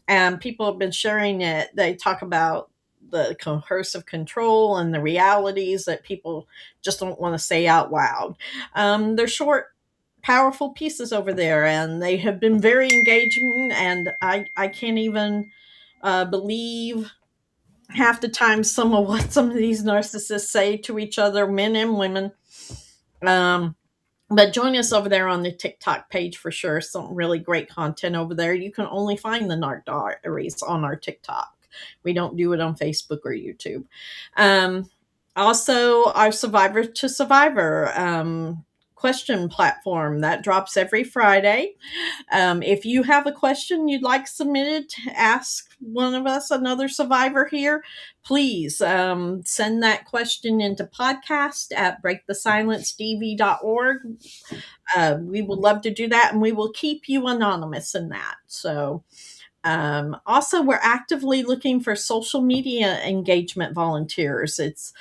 And people have been sharing it. They talk about the coercive control and the realities that people just don't want to say out loud. They're short, powerful pieces over there, and they have been very engaging. And I can't even believe half the time some of what some of these narcissists say to each other, men and women. But join us over there on the TikTok page for sure. Some really great content over there. You can only find the Narc Diaries on our TikTok. We don't do it on Facebook or YouTube. Um, Also, our Survivor to Survivor question platform that drops every Friday. If you have a question you'd like submitted to ask one of us, another survivor here, please send that question into podcast at breakthesilencedv.org. We would love to do that, and we will keep you anonymous in that. So, also, we're actively looking for social media engagement volunteers. It's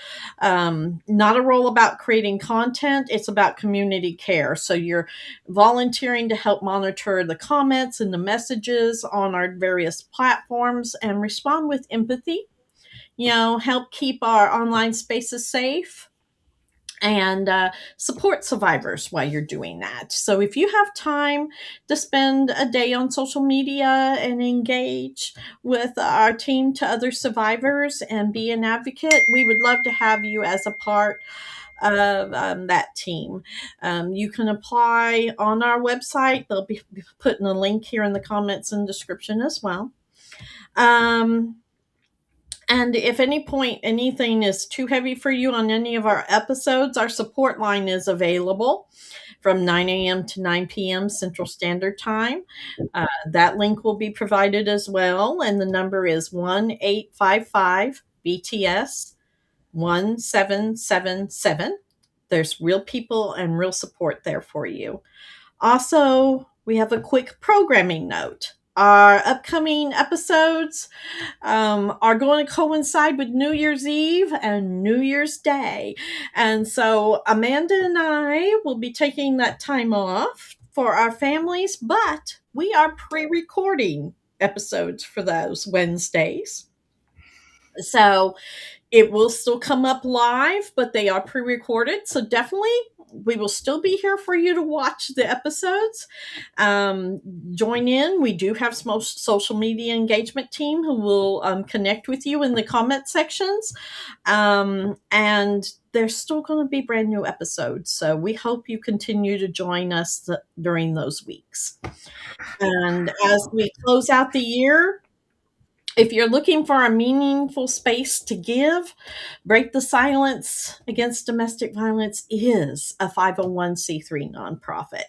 not a role about creating content, it's about community care. So, you're volunteering to help monitor the comments and the messages on our various platforms and respond with empathy, help keep our online spaces safe and support survivors while you're doing that. So if you have time to spend a day on social media and engage with our team to other survivors and be an advocate, we would love to have you as a part of that team. You can apply on our website. They'll be putting a link here in the comments and description as well. And if any point anything is too heavy for you on any of our episodes, our support line is available from 9 a.m. to 9 p.m. Central Standard Time. That link will be provided as well, and the number is 1-855-BTS 1777. There's real people and real support there for you. Also, we have a quick programming note. Our upcoming episodes are going to coincide with New Year's Eve and New Year's Day. And so Amanda and I will be taking that time off for our families, but we are pre-recording episodes for those Wednesdays. So it will still come up live, but they are pre-recorded. So definitely we will still be here for you to watch the episodes. Join in. We do have some social media engagement team who will connect with you in the comment sections. And there's still going to be brand new episodes. So we hope you continue to join us during those weeks. And as we close out the year, if you're looking for a meaningful space to give, Break the Silence Against Domestic Violence is a 501c3 nonprofit.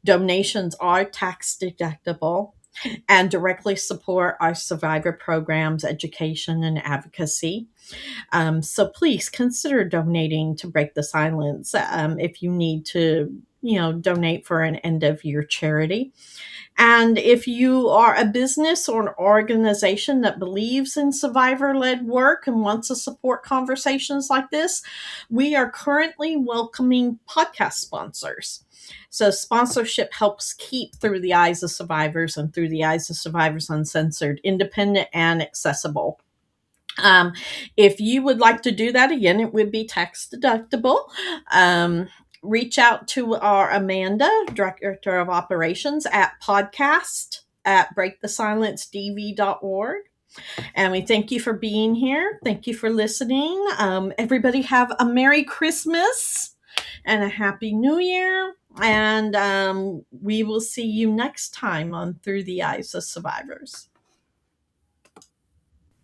Donations are tax deductible and directly support our survivor programs, education, and advocacy. So please consider donating to Break the Silence if you need to, donate for an end of year charity. And if you are a business or an organization that believes in survivor-led work and wants to support conversations like this, we are currently welcoming podcast sponsors. So sponsorship helps keep Through the Eyes of Survivors and Through the Eyes of Survivors Uncensored independent and accessible. If you would like to do that, again, it would be tax deductible. Reach out to our Amanda, Director of Operations, at podcast@breakthesilencedv.org. And we thank you for being here. Thank you for listening. Everybody have a Merry Christmas and a Happy New Year. And we will see you next time on Through the Eyes of Survivors.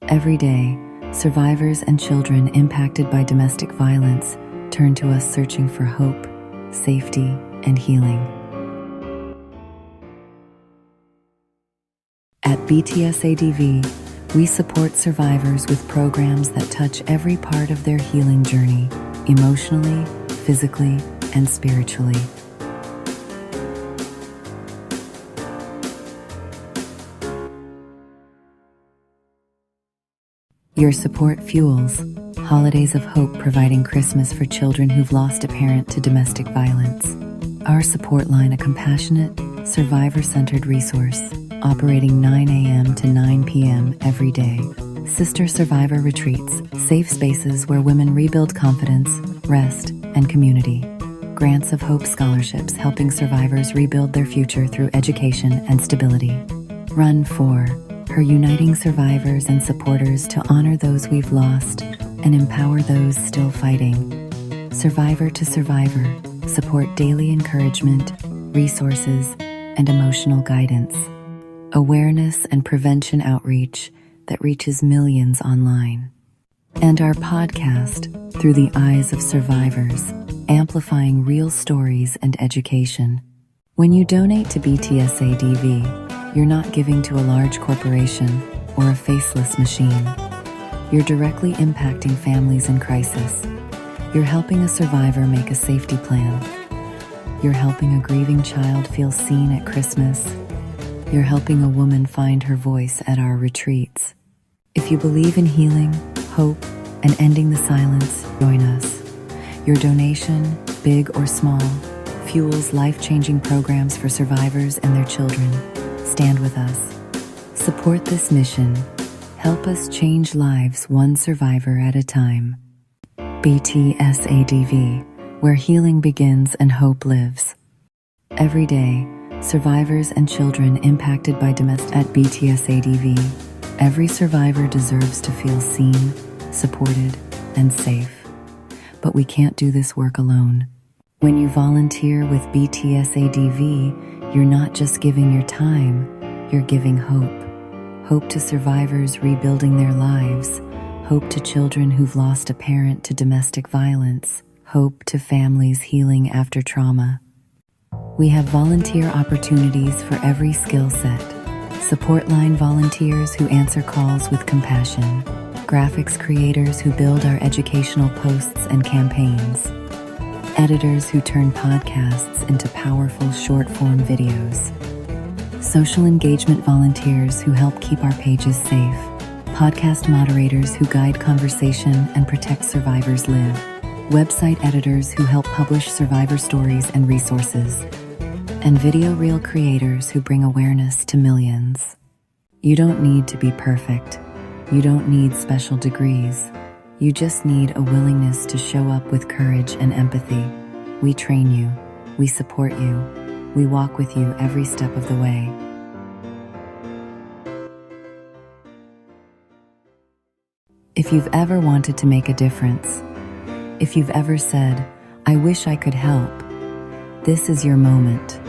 Every day, survivors and children impacted by domestic violence turn to us searching for hope, safety, and healing. At BTSADV, we support survivors with programs that touch every part of their healing journey, emotionally, physically, and spiritually. Your support fuels Holidays of Hope, providing Christmas for children who've lost a parent to domestic violence. Our support line, a compassionate, survivor-centered resource, operating 9 a.m. to 9 p.m. every day. Sister Survivor Retreats, safe spaces where women rebuild confidence, rest, and community. Grants of Hope scholarships, helping survivors rebuild their future through education and stability. Run for her, uniting survivors and supporters to honor those we've lost and empower those still fighting. Survivor to Survivor support daily encouragement, resources, and emotional guidance. Awareness and prevention outreach that reaches millions online. And our podcast, Through the Eyes of Survivors, amplifying real stories and education. When you donate to BTSADV, you're not giving to a large corporation or a faceless machine. You're directly impacting families in crisis. You're helping a survivor make a safety plan. You're helping a grieving child feel seen at Christmas. You're helping a woman find her voice at our retreats. If you believe in healing, hope, and ending the silence, join us. Your donation, big or small, fuels life-changing programs for survivors and their children. Stand with us. Support this mission. Help us change lives one survivor at a time. BTSADV, where healing begins and hope lives. Every day, survivors and children impacted by domestic at BTSADV. Every survivor deserves to feel seen, supported, and safe. But we can't do this work alone. When you volunteer with BTSADV, you're not just giving your time, you're giving hope. Hope to survivors rebuilding their lives. Hope to children who've lost a parent to domestic violence. Hope to families healing after trauma. We have volunteer opportunities for every skill set. Support line volunteers who answer calls with compassion. Graphics creators who build our educational posts and campaigns. Editors who turn podcasts into powerful short-form videos. Social engagement volunteers who help keep our pages safe. Podcast moderators who guide conversation and protect survivors live. Website editors who help publish survivor stories and resources. And video reel creators who bring awareness to millions. You don't need to be perfect. You don't need special degrees. You just need a willingness to show up with courage and empathy. We train you. We support you. We walk with you every step of the way. If you've ever wanted to make a difference, if you've ever said, "I wish I could help," this is your moment.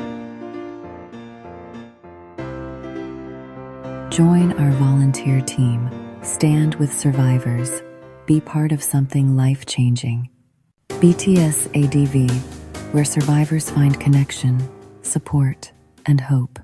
Join our volunteer team. Stand with survivors. Be part of something life-changing. BTSADV, where survivors find connection, support, and hope.